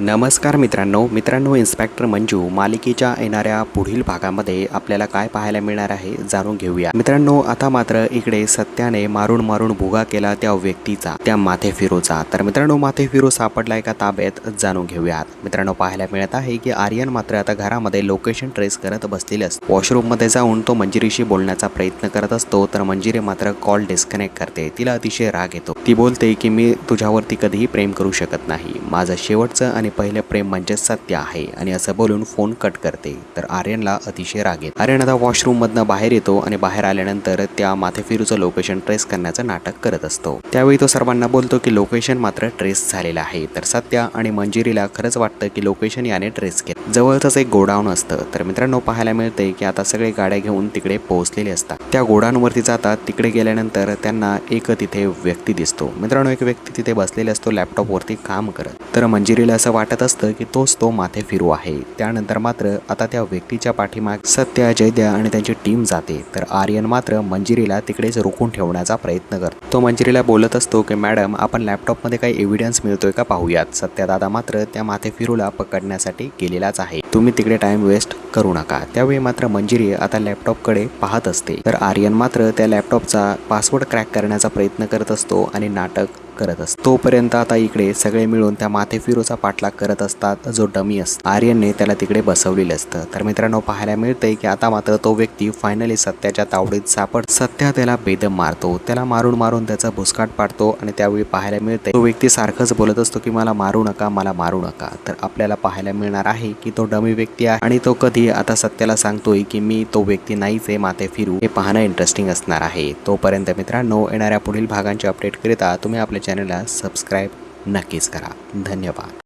नमस्कार मित्रांनो इन्स्पेक्टर मंजू मालिकेच्या येणाऱ्या पुढील भागामध्ये आपल्याला काय पाहायला मिळणार आहे जाणून घेऊया। मित्रांनो, आता मात्र इकडे सत्याने मारून भुगा केला त्या व्यक्तीचा, त्या माथेफिरूचा। तर मित्रांनो, माथेफिरू सापडलाय का ताब्यात जाणून घेऊयात। मित्रांनो, पाहायला मिळत आहे की आर्यन मात्र आता घरामध्ये लोकेशन ट्रेस करत बसलेले असतो। वॉशरूम मध्ये जाऊन तो मंजिरीशी बोलण्याचा प्रयत्न करत असतो, तर मंजिरी मात्र कॉल डिस्कनेक्ट करते। तिला अतिशय राग येतो। ती बोलते की मी तुझ्यावरती कधीही प्रेम करू शकत नाही, माझं शेवटचं आणि पहिले प्रेम म्हणजे सत्य आहे, आणि असं बोलून फोन कट करते। तर आर्यनला अतिशय राग येतो। आर्यन आता वॉशरूम मधनं बाहेर येतो आणि बाहेर आल्यानंतर त्या माथेफिरूचं लोकेशन ट्रेस करण्याचं नाटक करत असतो। त्यावेळी तो सर्वांना बोलतो की लोकेशन मात्र ट्रेस झालेलं आहे। तर सत्या आणि मंजिरीला खरंच वाटतं की लोकेशन याने ट्रेस केलं। जवळच एक गोडाऊन असतं। तर मित्रांनो, पाहायला मिळते की आता सगळे गाड्या घेऊन तिकडे पोहोचलेले असतात। त्या गोडाऊनवरती जातात। तिकडे गेल्यानंतर त्यांना एक तिथे व्यक्ती दिसतो। मित्रांनो, एक व्यक्ती तिथे बसलेला असतो लॅपटॉपवरती काम करत। तर मंजिरीला असं वाटत असतं की तोच तो माथेफिरू आहे। त्यानंतर मात्र आता त्या व्यक्तीच्या पाठीमाग सत्या, जयद्या आणि त्यांची टीम जाते। तर आर्यन मात्र मंजिरीला तिकडेच रोखून ठेवण्याचा प्रयत्न करतो। तो मंजिरीला बोलत असतो की मॅडम, आपण लॅपटॉपमध्ये काही एव्हिडन्स मिळतोय का पाहूयात। सत्या दादा मात्र त्या माथेफिरूला पकडण्यासाठी गेलेलाच आहे, तुम्ही तिकडे टाइम वेस्ट करू नका। त्यावेळी मात्र मंजिरी आता लॅपटॉपकडे पाहत असते। तर आर्यन मात्र त्या लॅपटॉपचा पासवर्ड क्रॅक करण्याचा प्रयत्न करत असतो आणि नाटक करत असतो। तोपर्यंत आता इकडे सगळे मिळून त्या माथेफिरूचा पाठलाग करत असतात, जो डमी असतो। आर्यनने त्याला तिकडे बसवलेलं असतं। तर मित्रांनो, पाहायला मिळतंय की आता मात्र तो व्यक्ती फायनली सत्याच्या तावडीत सत्या त्याला बेदम मारतो। त्याला मारून त्याचा भुसकाट पाडतो। आणि त्यावेळी पाहायला मिळतंय तो व्यक्ती सारखंच बोलत असतो की मला मारू नका, मला मारू नका। तर आपल्याला पाहायला मिळणार आहे की तो डमी व्यक्ती आहे, आणि तो कधी आता सत्याला सांगतोय की मी तो व्यक्ती नाहीच आहे माथेफिरू। हे पाहणं इंटरेस्टिंग असणार आहे। तोपर्यंत मित्रांनो, येणाऱ्या पुढील भागांचे अपडेट करिता तुम्ही आपल्या चॅनलला सबस्क्राईब नक्कीच करा। धन्यवाद।